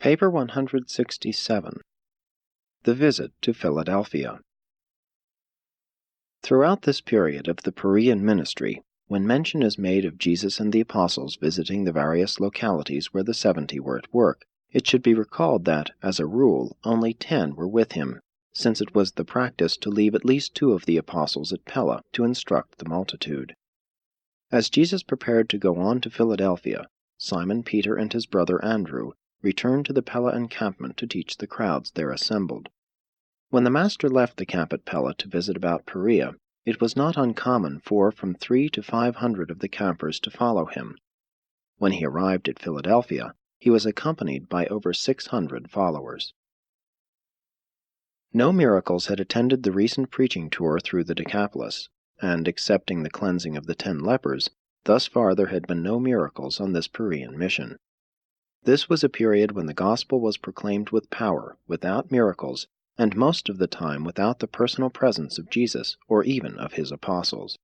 Paper 167. The Visit to Philadelphia. Throughout this period of the Perean ministry, when mention is made of Jesus and the apostles visiting the various localities where the 70 were at work, it should be recalled that, as a rule, only 10 were with him, since it was the practice to leave at least 2 of the apostles at Pella to instruct the multitude. As Jesus prepared to go on to Philadelphia, Simon Peter and his brother Andrew returned to the Pella encampment to teach the crowds there assembled. When the Master left the camp at Pella to visit about Perea, it was not uncommon for from 300 to 500 of the campers to follow him. When he arrived at Philadelphia, he was accompanied by over 600 followers. No miracles had attended the recent preaching tour through the Decapolis, and excepting the cleansing of the 10 lepers, thus far there had been no miracles on this Perean mission. This was a period when the gospel was proclaimed with power, without miracles, and most of the time without the personal presence of Jesus or even of his apostles.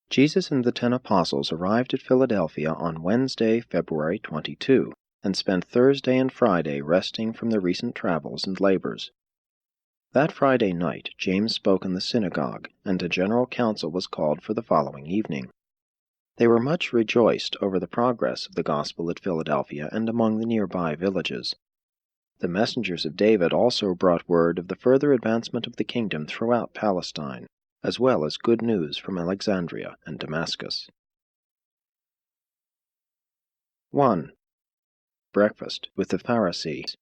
Jesus and the 10 apostles arrived at Philadelphia on Wednesday, February 22, and spent Thursday and Friday resting from their recent travels and labors. That Friday night, James spoke in the synagogue, and a general council was called for the following evening. They were much rejoiced over the progress of the gospel at Philadelphia and among the nearby villages. The messengers of David also brought word of the further advancement of the kingdom throughout Palestine, as well as good news from Alexandria and Damascus. 1. Breakfast with the Pharisees.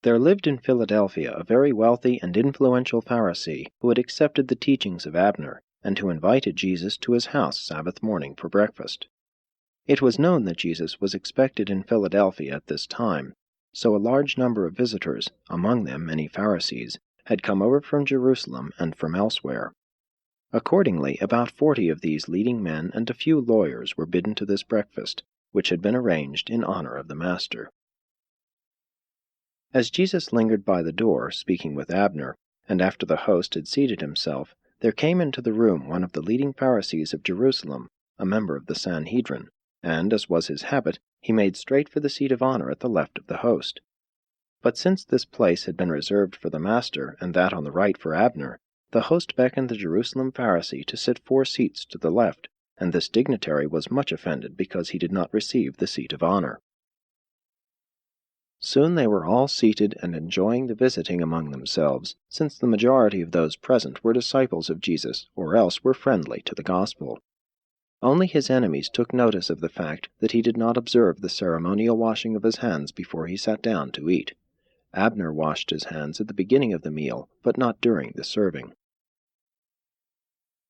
There lived in Philadelphia a very wealthy and influential Pharisee who had accepted the teachings of Abner, and who invited Jesus to his house Sabbath morning for breakfast. It was known that Jesus was expected in Philadelphia at this time, so a large number of visitors, among them many Pharisees, had come over from Jerusalem and from elsewhere. Accordingly, about 40 of these leading men and a few lawyers were bidden to this breakfast, which had been arranged in honor of the Master. As Jesus lingered by the door, speaking with Abner, and after the host had seated himself, there came into the room one of the leading Pharisees of Jerusalem, a member of the Sanhedrin, and, as was his habit, he made straight for the seat of honor at the left of the host. But since this place had been reserved for the Master, and that on the right for Abner, the host beckoned the Jerusalem Pharisee to sit 4 seats to the left, and this dignitary was much offended because he did not receive the seat of honor. Soon they were all seated and enjoying the visiting among themselves, since the majority of those present were disciples of Jesus, or else were friendly to the gospel. Only his enemies took notice of the fact that he did not observe the ceremonial washing of his hands before he sat down to eat. Abner washed his hands at the beginning of the meal, but not during the serving.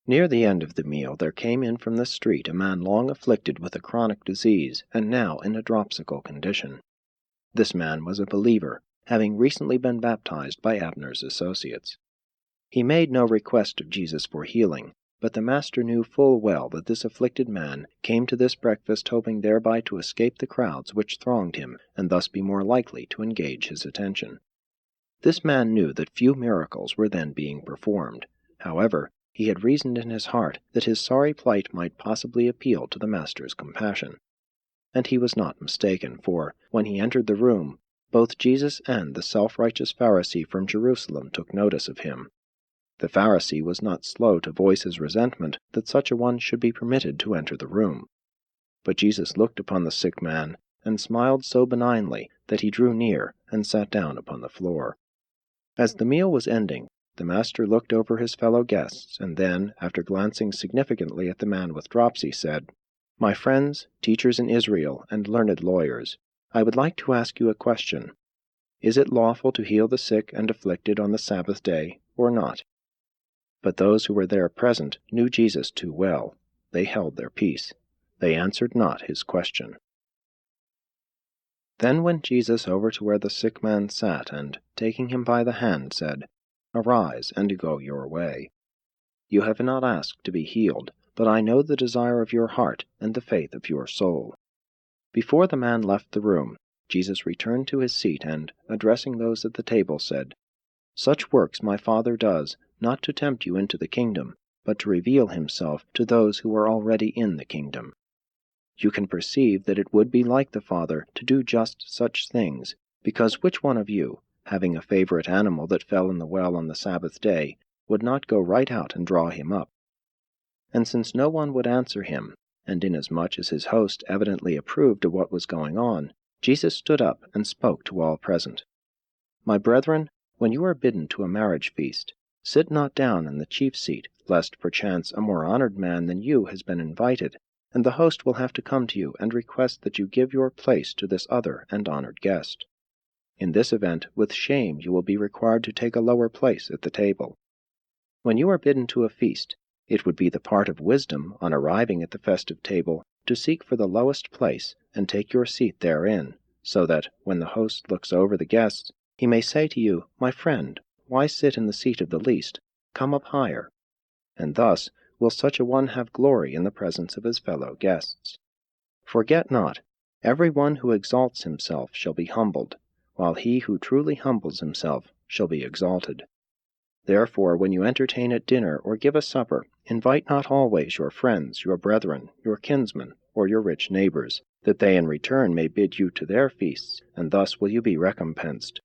Near the end of the meal there came in from the street a man long afflicted with a chronic disease, and now in a dropsical condition. This man was a believer, having recently been baptized by Abner's associates. He made no request of Jesus for healing, but the Master knew full well that this afflicted man came to this breakfast hoping thereby to escape the crowds which thronged him, and thus be more likely to engage his attention. This man knew that few miracles were then being performed. However, he had reasoned in his heart that his sorry plight might possibly appeal to the Master's compassion. And he was not mistaken, for, when he entered the room, both Jesus and the self-righteous Pharisee from Jerusalem took notice of him. The Pharisee was not slow to voice his resentment that such a one should be permitted to enter the room. But Jesus looked upon the sick man, and smiled so benignly that he drew near and sat down upon the floor. As the meal was ending, the Master looked over his fellow guests, and then, after glancing significantly at the man with dropsy, said, "My friends, teachers in Israel, and learned lawyers, I would like to ask you a question. Is it lawful to heal the sick and afflicted on the Sabbath day, or not?" But those who were there present knew Jesus too well. They held their peace. They answered not his question. Then went Jesus over to where the sick man sat, and, taking him by the hand, said, "Arise, and go your way. You have not asked to be healed, but I know the desire of your heart and the faith of your soul." Before the man left the room, Jesus returned to his seat and, addressing those at the table, said, "Such works my Father does, not to tempt you into the kingdom, but to reveal himself to those who are already in the kingdom. you can perceive that it would be like the Father to do just such things, because which one of you, having a favorite animal that fell in the well on the Sabbath day, would not go right out and draw him up? And since no one would answer him, and inasmuch as his host evidently approved of what was going on, Jesus stood up and spoke to all present. My brethren, when you are bidden to a marriage feast, sit not down in the chief seat, lest perchance a more honored man than you has been invited, and the host will have to come to you and request that you give your place to this other and honored guest. In this event, with shame you will be required to take a lower place at the table. When you are bidden to a feast, it would be the part of wisdom, on arriving at the festive table, to seek for the lowest place and take your seat therein, so that, when the host looks over the guests, he may say to you, My friend, why sit in the seat of the least? Come up higher. And thus will such a one have glory in the presence of his fellow guests. Forget not, every one who exalts himself shall be humbled, while he who truly humbles himself shall be exalted. Therefore, when you entertain at dinner or give a supper, invite not always your friends, your brethren, your kinsmen, or your rich neighbors, that they in return may bid you to their feasts, and thus will you be recompensed.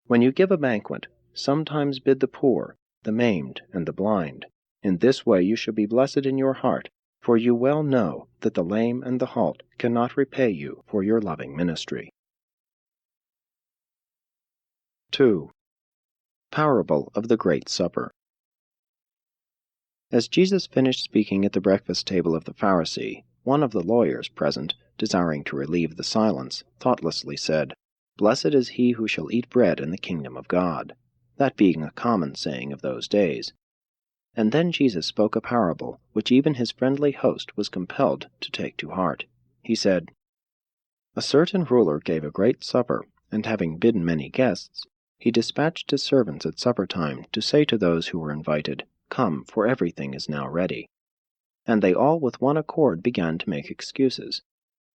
When you give a banquet, sometimes bid the poor, the maimed, and the blind. In this way you shall be blessed in your heart, for you well know that the lame and the halt cannot repay you for your loving ministry. 2. Parable of the Great Supper. As Jesus finished speaking at the breakfast table of the Pharisee, one of the lawyers present, desiring to relieve the silence, thoughtlessly said, Blessed is he who shall eat bread in the kingdom of God, that being a common saying of those days. And then Jesus spoke a parable, which even his friendly host was compelled to take to heart. He said, A certain ruler gave a great supper, and having bidden many guests, he dispatched his servants at supper time to say to those who were invited, Come, for everything is now ready. And they all with one accord began to make excuses.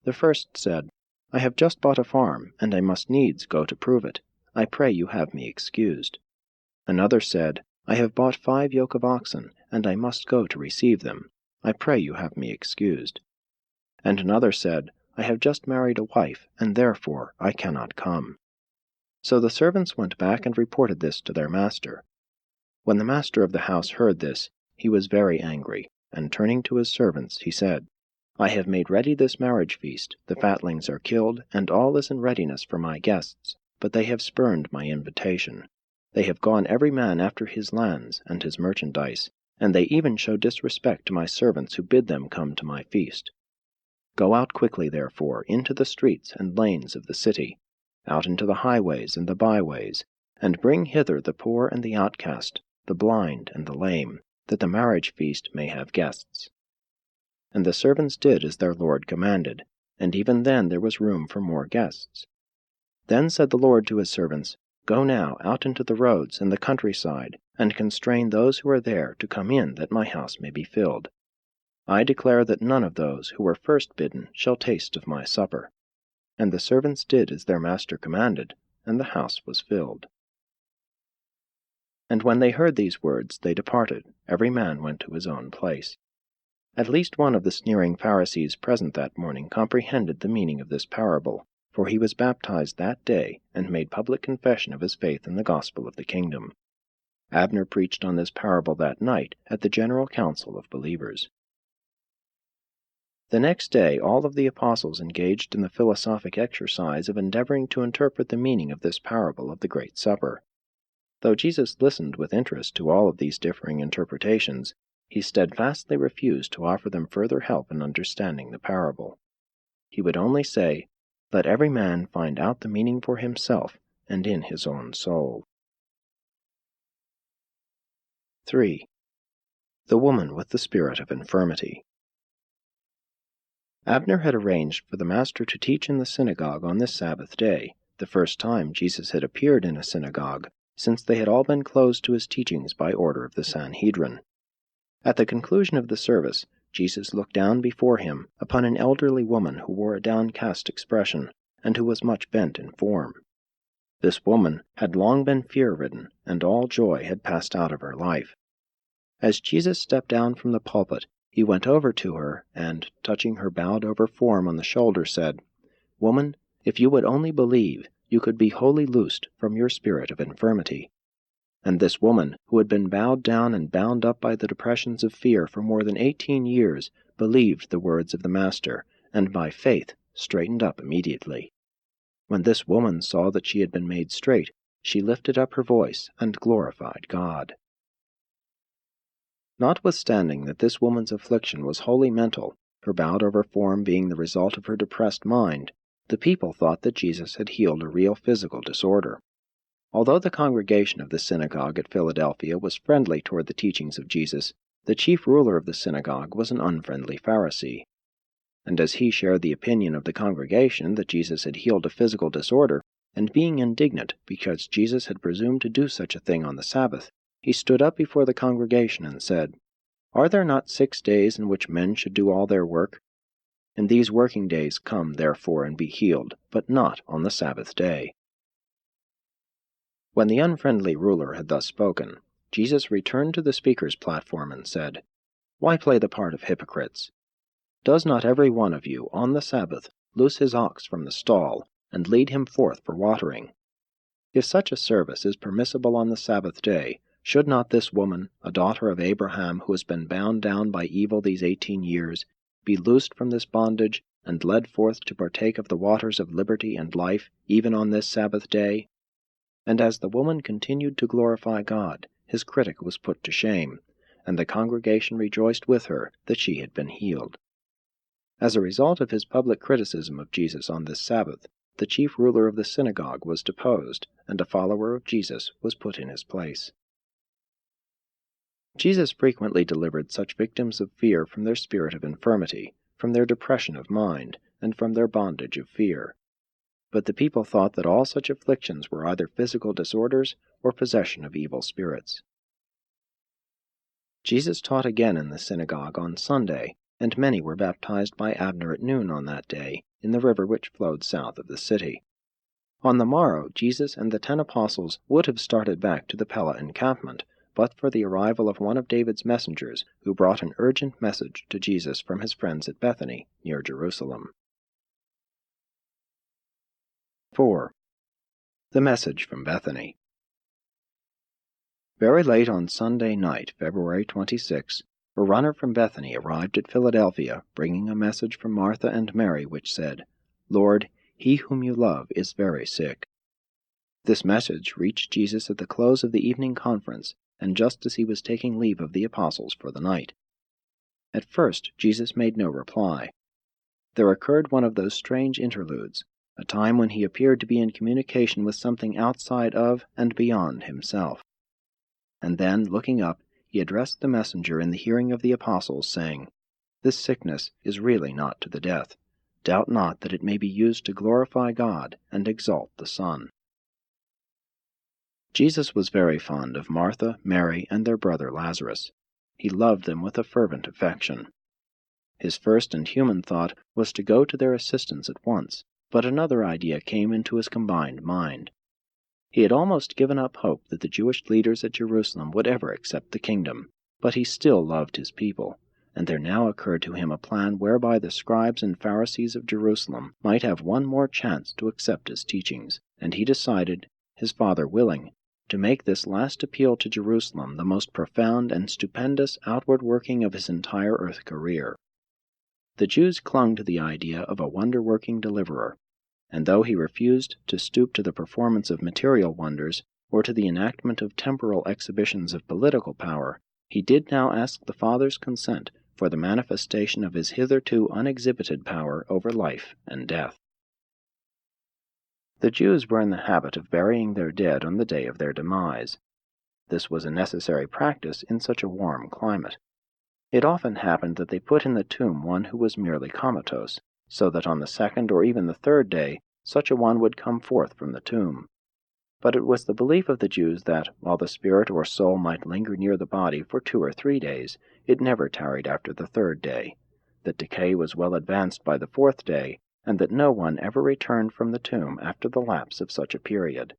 The first said, I have just bought a farm, and I must needs go to prove it. I pray you have me excused. Another said, I have bought 5 yoke of oxen, and I must go to receive them. I pray you have me excused. And another said, I have just married a wife, and therefore I cannot come. So the servants went back and reported this to their master. When the master of the house heard this, he was very angry, and turning to his servants, he said, I have made ready this marriage feast, the fatlings are killed, and all is in readiness for my guests, but they have spurned my invitation. They have gone every man after his lands and his merchandise, and they even show disrespect to my servants who bid them come to my feast. Go out quickly, therefore, into the streets and lanes of the city, out into the highways and the byways, and bring hither the poor and the outcast, the blind and the lame, that the marriage feast may have guests. And the servants did as their Lord commanded, and even then there was room for more guests. Then said the Lord to his servants, Go now out into the roads and the countryside, and constrain those who are there to come in, that my house may be filled. I declare that none of those who were first bidden shall taste of my supper. And the servants did as their master commanded, and the house was filled. And when they heard these words, they departed, every man went to his own place. At least one of the sneering Pharisees present that morning comprehended the meaning of this parable, for he was baptized that day, and made public confession of his faith in the gospel of the kingdom. Abner preached on this parable that night at the general council of believers. The next day all of the apostles engaged in the philosophic exercise of endeavoring to interpret the meaning of this parable of the Great Supper. Though Jesus listened with interest to all of these differing interpretations, he steadfastly refused to offer them further help in understanding the parable. He would only say, Let every man find out the meaning for himself and in his own soul. 3. The woman with the spirit of infirmity. Abner had arranged for the master to teach in the synagogue on this Sabbath day, the first time Jesus had appeared in a synagogue, since they had all been closed to his teachings by order of the Sanhedrin. At the conclusion of the service, Jesus looked down before him upon an elderly woman who wore a downcast expression, and who was much bent in form. This woman had long been fear-ridden, and all joy had passed out of her life. As Jesus stepped down from the pulpit, He went over to her, and, touching her bowed-over form on the shoulder, said, "Woman, if you would only believe, you could be wholly loosed from your spirit of infirmity." And this woman, who had been bowed down and bound up by the depressions of fear for more than 18 years, believed the words of the Master, and by faith straightened up immediately. When this woman saw that she had been made straight, she lifted up her voice and glorified God. Notwithstanding that this woman's affliction was wholly mental, her bowed-over form being the result of her depressed mind, the people thought that Jesus had healed a real physical disorder. Although the congregation of the synagogue at Philadelphia was friendly toward the teachings of Jesus, the chief ruler of the synagogue was an unfriendly Pharisee. And as he shared the opinion of the congregation that Jesus had healed a physical disorder, and being indignant because Jesus had presumed to do such a thing on the Sabbath, he stood up before the congregation and said, "Are there not 6 days in which men should do all their work? In these working days come, therefore, and be healed, but not on the Sabbath day." When the unfriendly ruler had thus spoken, Jesus returned to the speaker's platform and said, "Why play the part of hypocrites? Does not every one of you, on the Sabbath, loose his ox from the stall, and lead him forth for watering? If such a service is permissible on the Sabbath day, should not this woman, a daughter of Abraham who has been bound down by evil these 18 years, be loosed from this bondage, and led forth to partake of the waters of liberty and life, even on this Sabbath day?" And as the woman continued to glorify God, his critic was put to shame, and the congregation rejoiced with her that she had been healed. As a result of his public criticism of Jesus on this Sabbath, the chief ruler of the synagogue was deposed, and a follower of Jesus was put in his place. Jesus frequently delivered such victims of fear from their spirit of infirmity, from their depression of mind, and from their bondage of fear. But the people thought that all such afflictions were either physical disorders or possession of evil spirits. Jesus taught again in the synagogue on Sunday, and many were baptized by Abner at noon on that day, in the river which flowed south of the city. On the morrow, Jesus and the 10 apostles would have started back to the Pella encampment, but for the arrival of one of David's messengers, who brought an urgent message to Jesus from his friends at Bethany, near Jerusalem. 4. The message from Bethany. Very late on Sunday night, February 26, a runner from Bethany arrived at Philadelphia, bringing a message from Martha and Mary which said, "Lord, he whom you love is very sick." This message reached Jesus at the close of the evening conference, and just as he was taking leave of the apostles for the night. At first, Jesus made no reply. There occurred one of those strange interludes, a time when he appeared to be in communication with something outside of and beyond himself. And then, looking up, he addressed the messenger in the hearing of the apostles, saying, "This sickness is really not to the death. Doubt not that it may be used to glorify God and exalt the Son." Jesus was very fond of Martha, Mary, and their brother Lazarus. He loved them with a fervent affection. His first and human thought was to go to their assistance at once, but another idea came into his combined mind. He had almost given up hope that the Jewish leaders at Jerusalem would ever accept the kingdom, but he still loved his people, and there now occurred to him a plan whereby the scribes and Pharisees of Jerusalem might have one more chance to accept his teachings, and he decided, his Father willing, to make this last appeal to Jerusalem the most profound and stupendous outward working of his entire earth career. The Jews clung to the idea of a wonder-working deliverer, and though he refused to stoop to the performance of material wonders or to the enactment of temporal exhibitions of political power, he did now ask the Father's consent for the manifestation of his hitherto unexhibited power over life and death. The Jews were in the habit of burying their dead on the day of their demise. This was a necessary practice in such a warm climate. It often happened that they put in the tomb one who was merely comatose, so that on the 2nd or even the 3rd day such a one would come forth from the tomb. But it was the belief of the Jews that, while the spirit or soul might linger near the body for 2 or 3 days, it never tarried after the 3rd day, that decay was well advanced by the 4th day, and that no one ever returned from the tomb after the lapse of such a period.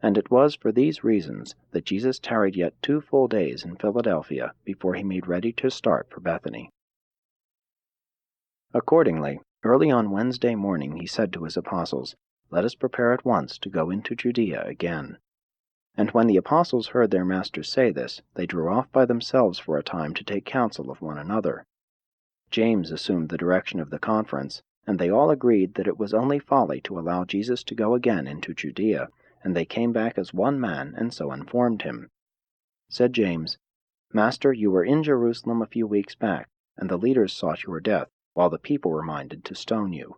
And it was for these reasons that Jesus tarried yet 2 full days in Philadelphia before he made ready to start for Bethany. Accordingly, early on Wednesday morning he said to his apostles, "Let us prepare at once to go into Judea again." And when the apostles heard their master say this, they drew off by themselves for a time to take counsel of one another. James assumed the direction of the conference, and they all agreed that it was only folly to allow Jesus to go again into Judea, and they came back as one man and so informed him. Said James, "Master, you were in Jerusalem a few weeks back, and the leaders sought your death, while the people were minded to stone you.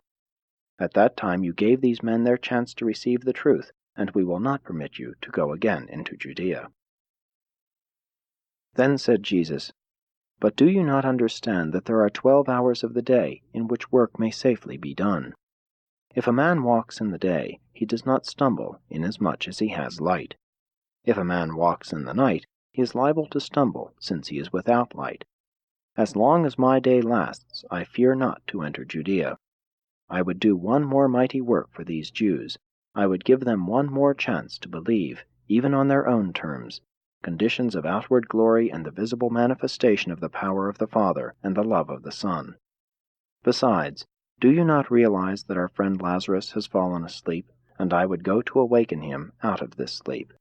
At that time you gave these men their chance to receive the truth, and we will not permit you to go again into Judea." Then said Jesus, "But do you not understand that there are 12 hours of the day in which work may safely be done? If a man walks in the day, he does not stumble, inasmuch as he has light. If a man walks in the night, he is liable to stumble, since he is without light. As long as my day lasts, I fear not to enter Judea. I would do one more mighty work for these Jews. I would give them one more chance to believe, even on their own terms, conditions of outward glory and the visible manifestation of the power of the Father and the love of the Son. Besides, do you not realize that our friend Lazarus has fallen asleep, and I would go to awaken him out of this sleep?"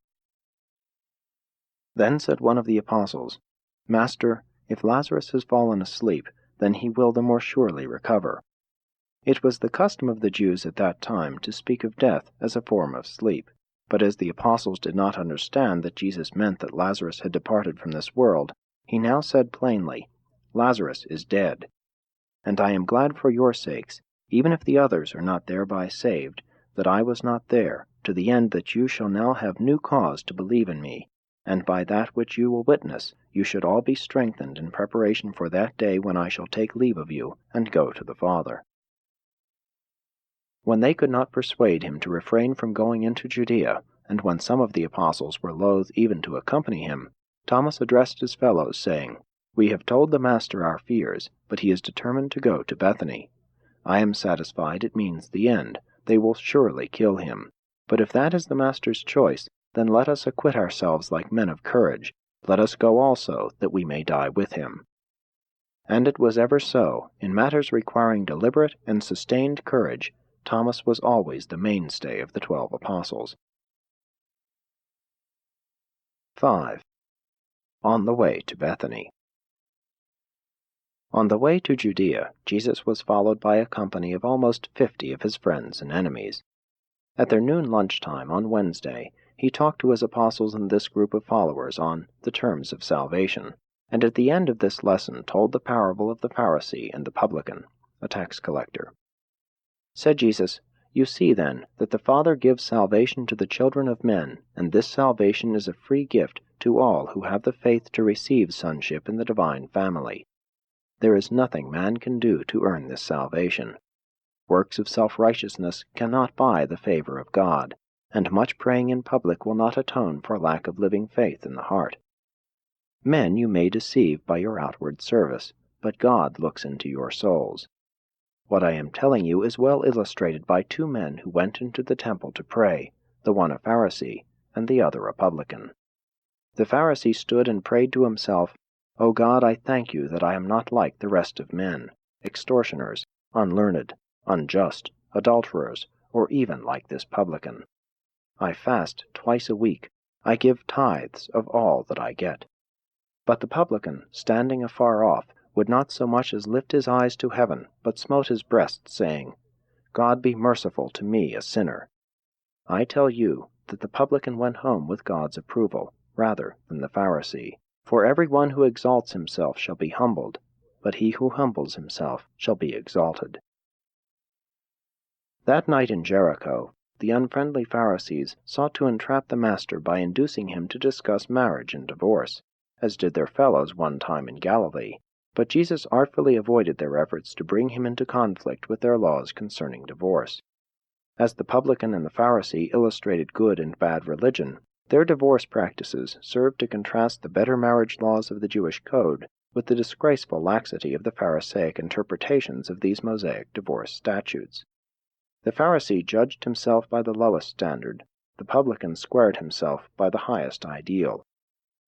Then said one of the apostles, "Master, if Lazarus has fallen asleep, then he will the more surely recover." It was the custom of the Jews at that time to speak of death as a form of sleep, but as the apostles did not understand that Jesus meant that Lazarus had departed from this world, he now said plainly, "Lazarus is dead. And I am glad for your sakes, even if the others are not thereby saved, that I was not there, to the end that you shall now have new cause to believe in me, and by that which you will witness, you should all be strengthened in preparation for that day when I shall take leave of you, and go to the Father." When they could not persuade him to refrain from going into Judea, and when some of the apostles were loath even to accompany him, Thomas addressed his fellows, saying, "We have told the Master our fears, but he is determined to go to Bethany. I am satisfied it means the end. They will surely kill him. But if that is the Master's choice, then let us acquit ourselves like men of courage. Let us go also, that we may die with him." And it was ever so. In matters requiring deliberate and sustained courage, Thomas was always the mainstay of the 12 apostles. 5. On the way to Bethany. On the way to Judea, Jesus was followed by a company of almost 50 of his friends and enemies. At their noon lunchtime on Wednesday, he talked to his apostles and this group of followers on the terms of salvation, and at the end of this lesson told the parable of the Pharisee and the publican, a tax collector. Said Jesus, "You see, then, that the Father gives salvation to the children of men, and this salvation is a free gift to all who have the faith to receive sonship in the divine family. There is nothing man can do to earn this salvation. Works of self-righteousness cannot buy the favor of God, and much praying in public will not atone for lack of living faith in the heart. Men you may deceive by your outward service, but God looks into your souls. What I am telling you is well illustrated by 2 men who went into the temple to pray, the one a Pharisee, and the other a publican. The Pharisee stood and prayed to himself, "O God, I thank you that I am not like the rest of men, extortioners, unlearned, unjust, adulterers, or even like this publican. I fast twice a week. I give tithes of all that I get." But the publican, standing afar off, would not so much as lift his eyes to heaven, but smote his breast, saying, "God be merciful to me, a sinner." I tell you that the publican went home with God's approval, rather than the Pharisee. For every one who exalts himself shall be humbled, but he who humbles himself shall be exalted. That night in Jericho, the unfriendly Pharisees sought to entrap the Master by inducing him to discuss marriage and divorce, as did their fellows one time in Galilee. But Jesus artfully avoided their efforts to bring him into conflict with their laws concerning divorce. As the publican and the Pharisee illustrated good and bad religion, their divorce practices served to contrast the better marriage laws of the Jewish code with the disgraceful laxity of the Pharisaic interpretations of these Mosaic divorce statutes. The Pharisee judged himself by the lowest standard, the publican squared himself by the highest ideal.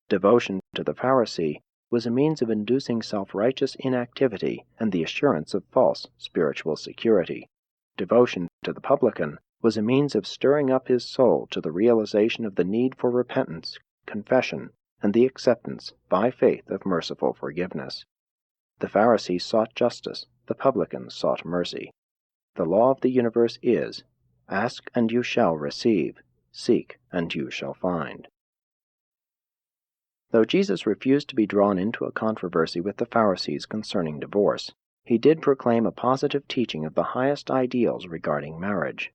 Devotion to the Pharisee was a means of inducing self-righteous inactivity and the assurance of false spiritual security. Devotion to the publican was a means of stirring up his soul to the realization of the need for repentance, confession, and the acceptance, by faith, of merciful forgiveness. The Pharisees sought justice, the publicans sought mercy. The law of the universe is, "Ask and you shall receive, seek and you shall find." Though Jesus refused to be drawn into a controversy with the Pharisees concerning divorce, he did proclaim a positive teaching of the highest ideals regarding marriage.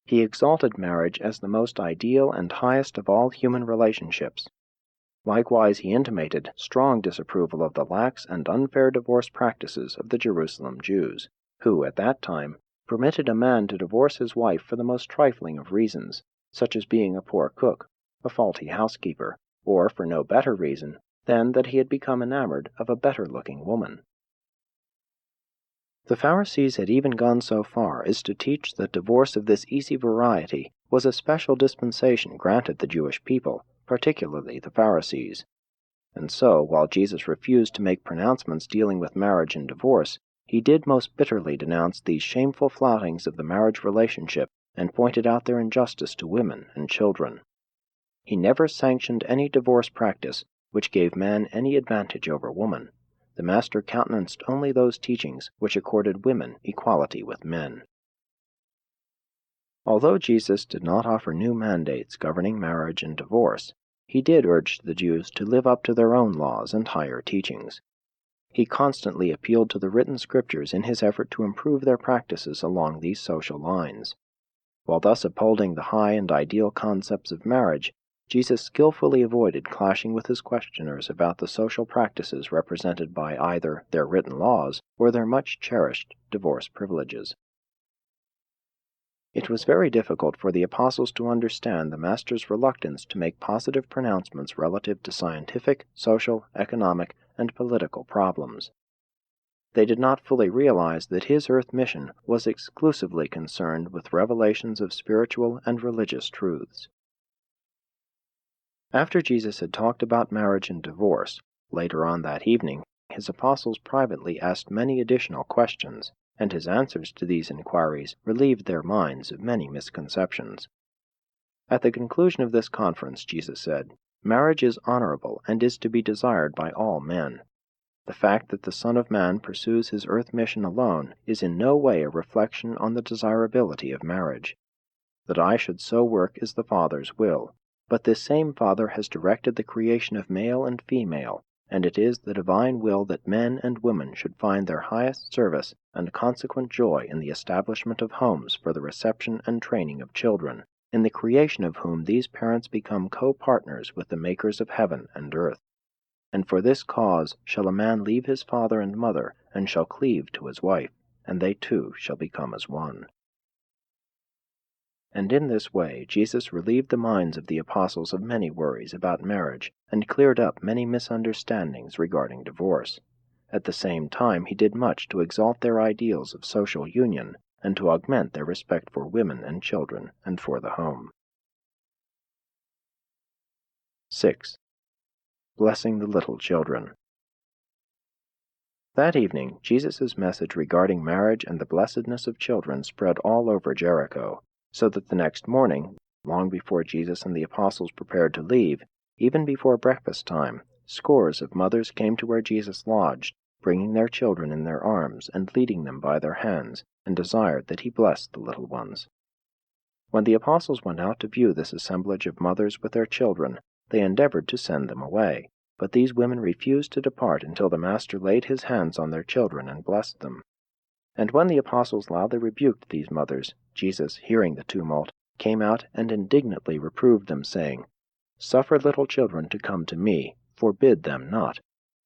He exalted marriage as the most ideal and highest of all human relationships. Likewise, he intimated strong disapproval of the lax and unfair divorce practices of the Jerusalem Jews, who, at that time, permitted a man to divorce his wife for the most trifling of reasons, such as being a poor cook, a faulty housekeeper, or for no better reason than that he had become enamored of a better-looking woman. The Pharisees had even gone so far as to teach that divorce of this easy variety was a special dispensation granted the Jewish people, particularly the Pharisees. And so, while Jesus refused to make pronouncements dealing with marriage and divorce, he did most bitterly denounce these shameful floutings of the marriage relationship and pointed out their injustice to women and children. He never sanctioned any divorce practice which gave man any advantage over woman. The Master countenanced only those teachings which accorded women equality with men. Although Jesus did not offer new mandates governing marriage and divorce, he did urge the Jews to live up to their own laws and higher teachings. He constantly appealed to the written scriptures in his effort to improve their practices along these social lines. While thus upholding the high and ideal concepts of marriage, Jesus skillfully avoided clashing with his questioners about the social practices represented by either their written laws or their much-cherished divorce privileges. It was very difficult for the apostles to understand the Master's reluctance to make positive pronouncements relative to scientific, social, economic, and political problems. They did not fully realize that his earth mission was exclusively concerned with revelations of spiritual and religious truths. After Jesus had talked about marriage and divorce, later on that evening, his apostles privately asked many additional questions, and his answers to these inquiries relieved their minds of many misconceptions. At the conclusion of this conference, Jesus said, "Marriage is honorable and is to be desired by all men. The fact that the Son of Man pursues his earth mission alone is in no way a reflection on the desirability of marriage. That I should so work is the Father's will, but this same Father has directed the creation of male and female, and it is the divine will that men and women should find their highest service and consequent joy in the establishment of homes for the reception and training of children, in the creation of whom these parents become co-partners with the makers of heaven and earth. And for this cause shall a man leave his father and mother, and shall cleave to his wife, and they two shall become as one." And in this way Jesus relieved the minds of the apostles of many worries about marriage, and cleared up many misunderstandings regarding divorce. At the same time he did much to exalt their ideals of social union, and to augment their respect for women and children, and for the home. 6. Blessing the little children. That evening, Jesus' message regarding marriage and the blessedness of children spread all over Jericho, so that the next morning, long before Jesus and the apostles prepared to leave, even before breakfast time, scores of mothers came to where Jesus lodged, bringing their children in their arms and leading them by their hands, and desired that he bless the little ones. When the apostles went out to view this assemblage of mothers with their children, they endeavored to send them away, but these women refused to depart until the Master laid his hands on their children and blessed them. And when the apostles loudly rebuked these mothers, Jesus, hearing the tumult, came out and indignantly reproved them, saying, "Suffer little children to come to me, forbid them not,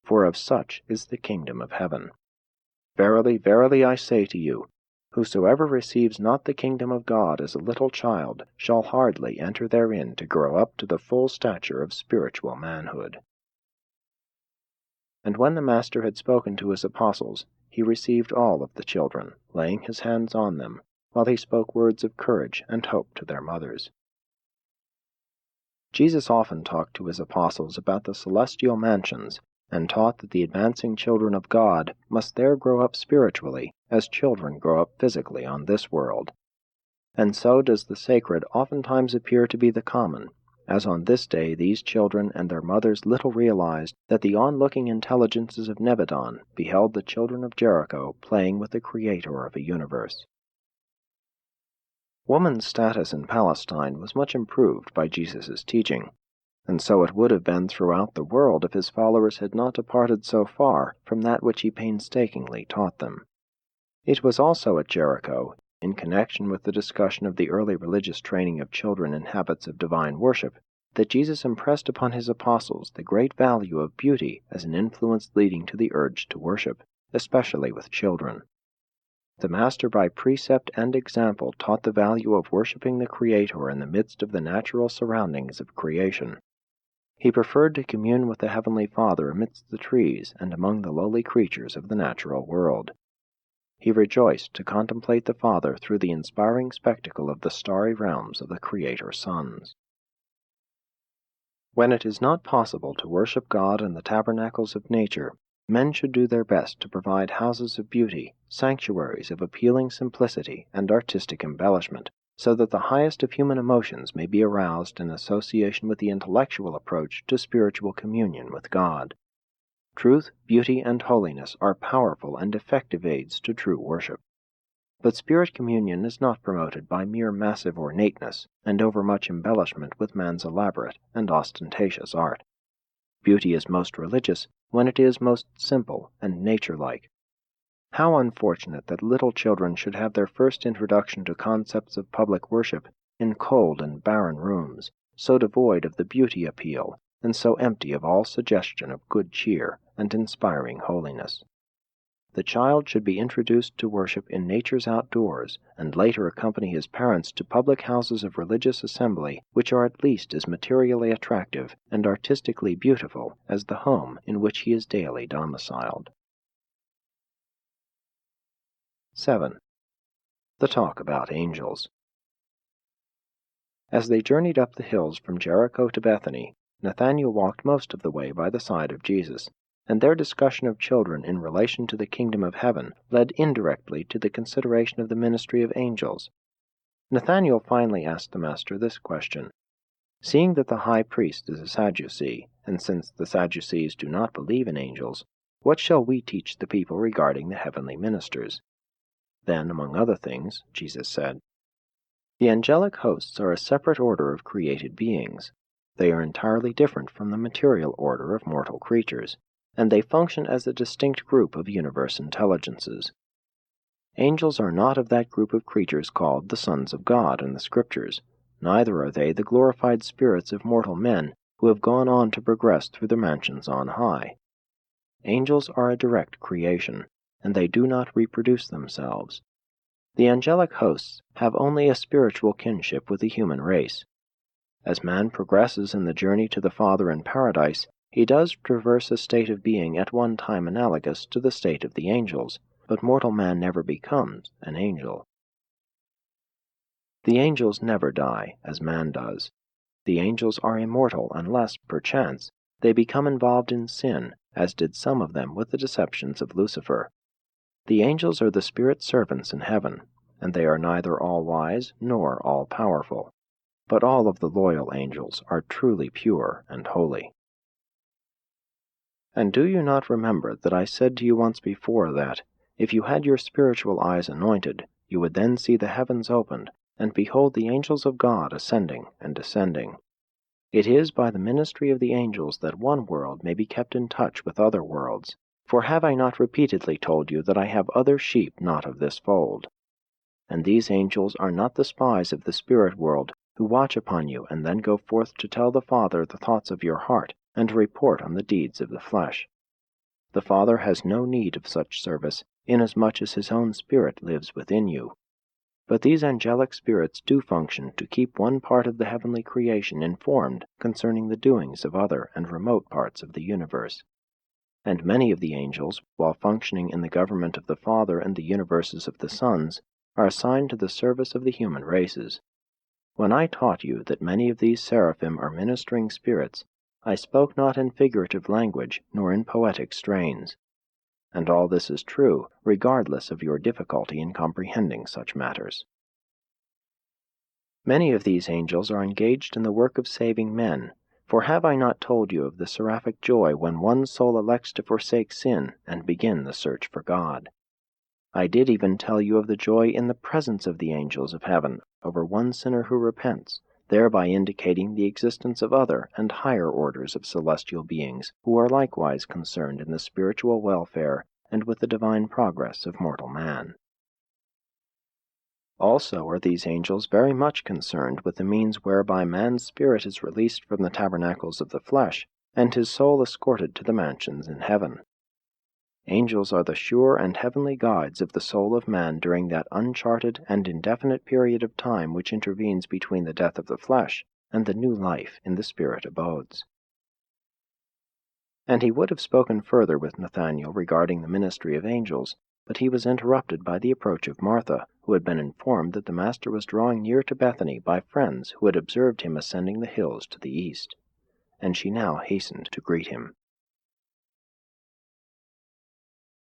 for of such is the kingdom of heaven. Verily, verily, I say to you, whosoever receives not the kingdom of God as a little child shall hardly enter therein to grow up to the full stature of spiritual manhood." And when the Master had spoken to his apostles, he received all of the children, laying his hands on them, while he spoke words of courage and hope to their mothers. Jesus often talked to his apostles about the celestial mansions, and taught that the advancing children of God must there grow up spiritually, as children grow up physically on this world. And so does the sacred oftentimes appear to be the common, as on this day these children and their mothers little realized that the onlooking intelligences of Nebadon beheld the children of Jericho playing with the Creator of a universe. Woman's status in Palestine was much improved by Jesus' teaching, and so it would have been throughout the world if his followers had not departed so far from that which he painstakingly taught them. It was also at Jericho, in connection with the discussion of the early religious training of children in habits of divine worship, that Jesus impressed upon his apostles the great value of beauty as an influence leading to the urge to worship, especially with children. The Master by precept and example taught the value of worshiping the Creator in the midst of the natural surroundings of creation. He preferred to commune with the Heavenly Father amidst the trees and among the lowly creatures of the natural world. He rejoiced to contemplate the Father through the inspiring spectacle of the starry realms of the Creator's sons. When it is not possible to worship God in the tabernacles of nature, men should do their best to provide houses of beauty, sanctuaries of appealing simplicity and artistic embellishment, so that the highest of human emotions may be aroused in association with the intellectual approach to spiritual communion with God. Truth, beauty, and holiness are powerful and effective aids to true worship. But spirit communion is not promoted by mere massive ornateness and overmuch embellishment with man's elaborate and ostentatious art. Beauty is most religious when it is most simple and nature-like. How unfortunate that little children should have their first introduction to concepts of public worship in cold and barren rooms, so devoid of the beauty appeal, and so empty of all suggestion of good cheer and inspiring holiness. The child should be introduced to worship in nature's outdoors, and later accompany his parents to public houses of religious assembly which are at least as materially attractive and artistically beautiful as the home in which he is daily domiciled. 7. The talk about angels. As they journeyed up the hills from Jericho to Bethany, Nathanael walked most of the way by the side of Jesus, and their discussion of children in relation to the kingdom of heaven led indirectly to the consideration of the ministry of angels. Nathanael finally asked the Master this question: Seeing that the high priest is a Sadducee, and since the Sadducees do not believe in angels, what shall we teach the people regarding the heavenly ministers? Then, among other things, Jesus said, The angelic hosts are a separate order of created beings. They are entirely different from the material order of mortal creatures, and they function as a distinct group of universe intelligences. Angels are not of that group of creatures called the sons of God in the Scriptures, neither are they the glorified spirits of mortal men who have gone on to progress through the mansions on high. Angels are a direct creation, and they do not reproduce themselves. The angelic hosts have only a spiritual kinship with the human race. As man progresses in the journey to the Father in paradise, he does traverse a state of being at one time analogous to the state of the angels, but mortal man never becomes an angel. The angels never die, as man does. The angels are immortal unless, perchance, they become involved in sin, as did some of them with the deceptions of Lucifer. The angels are the spirit servants in heaven, and they are neither all-wise nor all-powerful. But all of the loyal angels are truly pure and holy. And do you not remember that I said to you once before that, if you had your spiritual eyes anointed, you would then see the heavens opened, and behold the angels of God ascending and descending? It is by the ministry of the angels that one world may be kept in touch with other worlds. For have I not repeatedly told you that I have other sheep not of this fold? And these angels are not the spies of the spirit world, who watch upon you and then go forth to tell the Father the thoughts of your heart, and to report on the deeds of the flesh. The Father has no need of such service, inasmuch as his own Spirit lives within you. But these angelic spirits do function to keep one part of the heavenly creation informed concerning the doings of other and remote parts of the universe. And many of the angels, while functioning in the government of the Father and the universes of the sons, are assigned to the service of the human races. When I taught you that many of these seraphim are ministering spirits, I spoke not in figurative language, nor in poetic strains. And all this is true, regardless of your difficulty in comprehending such matters. Many of these angels are engaged in the work of saving men, for have I not told you of the seraphic joy when one soul elects to forsake sin and begin the search for God? I did even tell you of the joy in the presence of the angels of heaven over one sinner who repents, thereby indicating the existence of other and higher orders of celestial beings who are likewise concerned in the spiritual welfare and with the divine progress of mortal man. Also are these angels very much concerned with the means whereby man's spirit is released from the tabernacles of the flesh, and his soul escorted to the mansions in heaven. Angels are the sure and heavenly guides of the soul of man during that uncharted and indefinite period of time which intervenes between the death of the flesh and the new life in the spirit abodes. And he would have spoken further with Nathanael regarding the ministry of angels, but he was interrupted by the approach of Martha, who had been informed that the Master was drawing near to Bethany by friends who had observed him ascending the hills to the east, and she now hastened to greet him.